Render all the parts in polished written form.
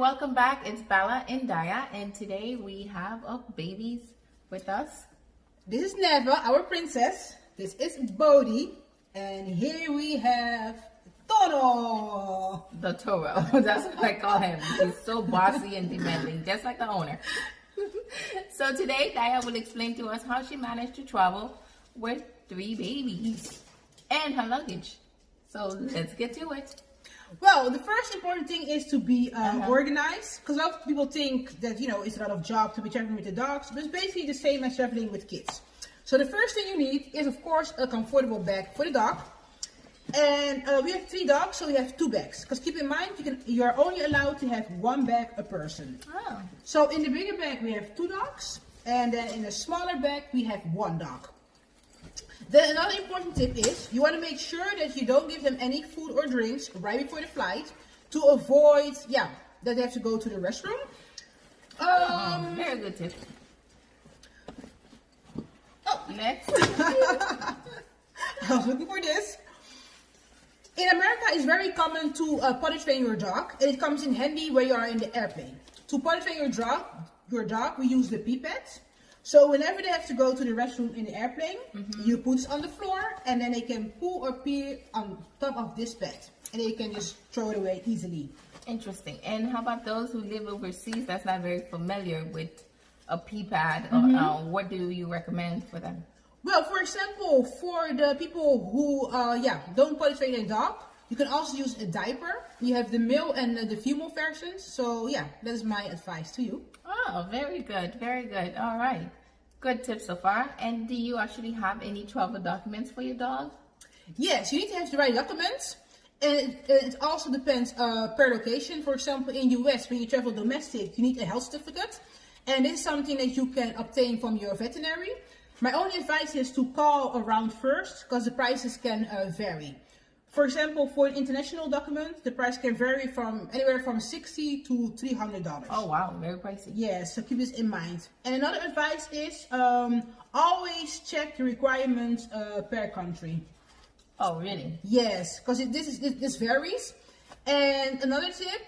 welcome back. It's Bella and Daya, and today we have babies with us. This is Neva, our princess. This is Bodhi, and here we have Toro. The Toro, that's what I call him. He's so bossy and demanding, just like the owner. So today, Daya will explain to us how she managed to travel with 3 babies and her luggage. So let's get to it. Well, the first important thing is to be organized, because a lot of people think that, it's a lot of job to be traveling with the dogs, but it's basically the same as traveling with kids. So the first thing you need is, of course, a comfortable bag for the dog. And we have 3 dogs, so we have 2 bags. Because keep in mind, you are only allowed to have 1 bag a person. Oh. So in the bigger bag, we have 2 dogs, and then in the smaller bag, we have 1 dog. Then another important tip is you want to make sure that you don't give them any food or drinks right before the flight to avoid, that they have to go to the restroom. Very good tip. Oh, next. I was looking for this. In America, it's very common to potty train your dog, and it comes in handy when you are in the airplane. To potty train your dog, we use the pee pads. So whenever they have to go to the restroom in the airplane, you put it on the floor, and then they can poo or pee on top of this bed, and they can just throw it away easily. Interesting. And how about those who live overseas that's not very familiar with a pee pad? What do you recommend for them? Well, for example, for the people who don't potty train their dog, you can also use a diaper. You have the male and the female versions. So that is my advice to you. Oh, very good. Very good. All right. Good tips so far. And do you actually have any travel documents for your dog? Yes, you need to have the right documents. And it also depends per location. For example, in US, when you travel domestic, you need a health certificate. And this is something that you can obtain from your veterinary. My only advice is to call around first, because the prices can vary. For example, for an international document, the price can vary from anywhere from $60 to $300. Oh wow, very pricey. Yes, so keep this in mind. And another advice is always check the requirements per country. Oh really? Yes, because this varies. And another tip,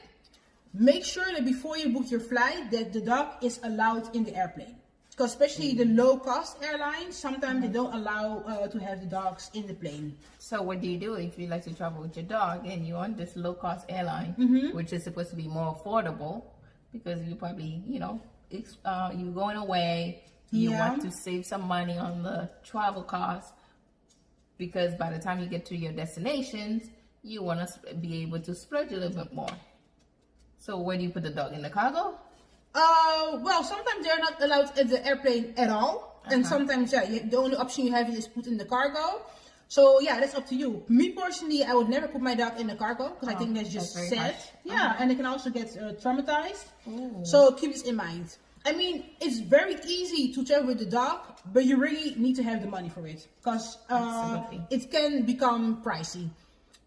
make sure that before you book your flight, that the dog is allowed in the airplane. Because especially the low-cost airlines, sometimes they don't allow to have the dogs in the plane. So what do you do if you like to travel with your dog and you're on this low-cost airline, which is supposed to be more affordable, because you probably, you're going away, you want to save some money on the travel costs, because by the time you get to your destinations, you want to be able to splurge a little bit more. So where do you put the dog? In the cargo? Well, sometimes they're not allowed at the airplane at all. And sometimes, the only option you have is put in the cargo. So, that's up to you. Me personally, I would never put my dog in the cargo, because I think that's just sad. And they can also get traumatized. Ooh. So, keep this in mind. I mean, it's very easy to travel with the dog, but you really need to have the money for it, because it can become pricey.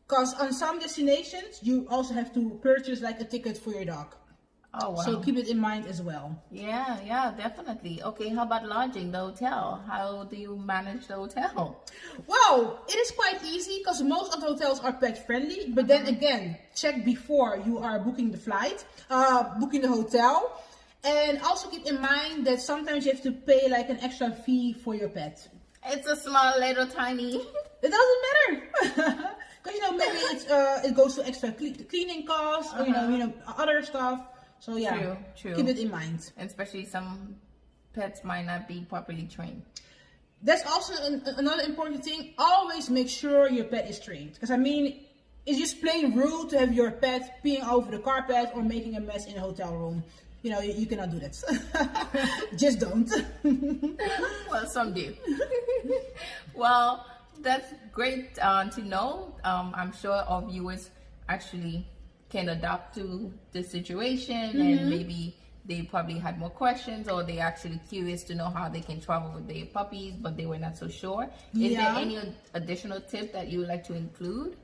Because on some destinations, you also have to purchase like a ticket for your dog. Oh, wow. So keep it in mind as well. Yeah, definitely. Okay, how about lodging, the hotel? How do you manage the hotel? Well, it is quite easy, because most of the hotels are pet friendly. But then again, check before you are booking the flight, booking the hotel. And also keep in mind that sometimes you have to pay like an extra fee for your pet. It's a small, little, tiny. It doesn't matter. Because, maybe it goes to extra cleaning costs or, other stuff. So true. Keep it in mind. And especially some pets might not be properly trained. That's also another important thing. Always make sure your pet is trained. Because it's just plain rude to have your pet peeing over the carpet or making a mess in a hotel room. You cannot do that. Just don't. Well, some do. Well, that's great to know. I'm sure our viewers actually can adapt to the situation, and maybe they probably had more questions, or they're actually curious to know how they can travel with their puppies, but they were not so sure. Is there any additional tip that you would like to include?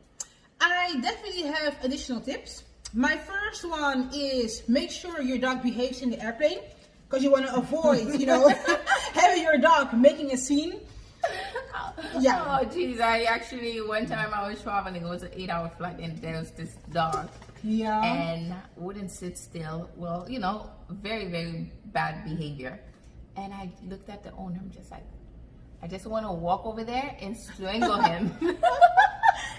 I definitely have additional tips. My first one is make sure your dog behaves in the airplane, because you want to avoid, having your dog making a scene. Oh geez, I actually, one time I was traveling, it was an 8-hour flight, and there was this dog Yeah. and wouldn't sit still. Well, you know, very, very bad behavior. And I looked at the owner, I'm just like, I just want to walk over there and strangle him.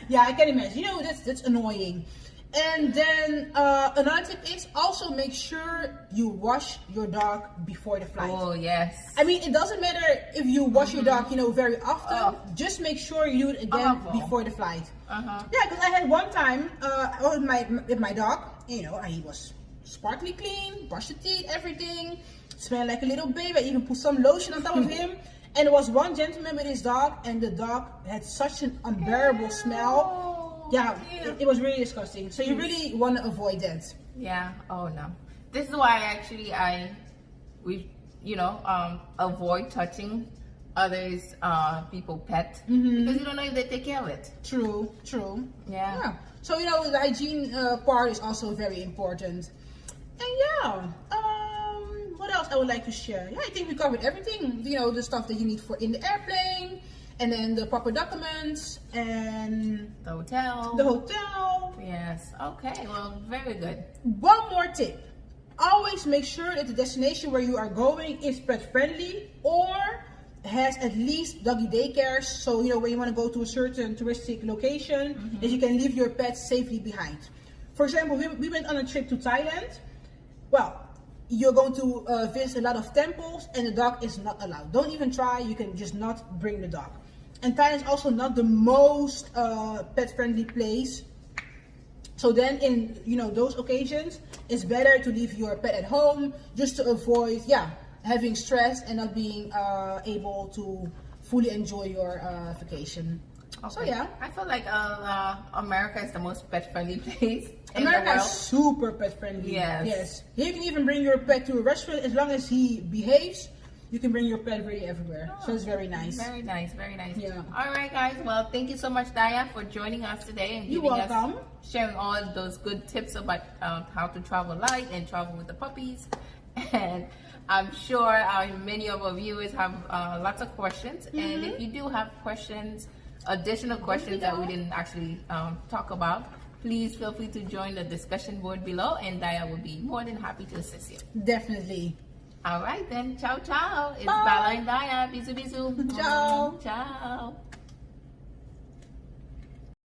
Yeah, I can imagine. You know, that's annoying. And then another tip is also make sure you wash your dog before the flight. Oh, yes. I mean, it doesn't matter if you wash your dog, you know, very often. Just make sure you do it again before the flight. Yeah, because I had one time with my dog, you know, he was sparkly clean, brushed the teeth, everything, smelled like a little baby. I even put some lotion on top of him. And there was one gentleman with his dog, and the dog had such an unbearable smell. Yeah, it was really disgusting. So you really want to avoid that. Yeah. Oh no. This is why avoid touching others, people pet, because you don't know if they take care of it. True. Yeah. So you know the hygiene part is also very important. And what else I would like to share? Yeah, I think we covered everything. You know, the stuff that you need for in the airplane. And then the proper documents and the hotel. Yes. Okay. Well, very good. One more tip. Always make sure that the destination where you are going is pet friendly or has at least doggy daycares. So, you know, when you want to go to a certain touristic location, that you can leave your pet safely behind. For example, we went on a trip to Thailand. Well, you're going to visit a lot of temples and the dog is not allowed. Don't even try. You can just not bring the dog. And Thailand is also not the most pet-friendly place. So then in, you know, those occasions, it's better to leave your pet at home just to avoid, having stress and not being able to fully enjoy your vacation. Okay. So yeah. I feel like America is the most pet-friendly place in America the world. is super pet-friendly. Yes. You can even bring your pet to a restaurant as long as he behaves. You can bring your pet really everywhere. So it's very nice. Very nice, very nice. Yeah. All right, guys. Well, thank you so much, Daya, for joining us today and sharing all those good tips about how to travel light and travel with the puppies. And I'm sure many of our viewers have lots of questions. And if you do have questions, additional questions that we didn't actually talk about, please feel free to join the discussion board below, and Daya will be more than happy to assist you. Definitely. All right then. Ciao, ciao. It's Bella and Daya. Bisu, bisu. Ciao. Ciao.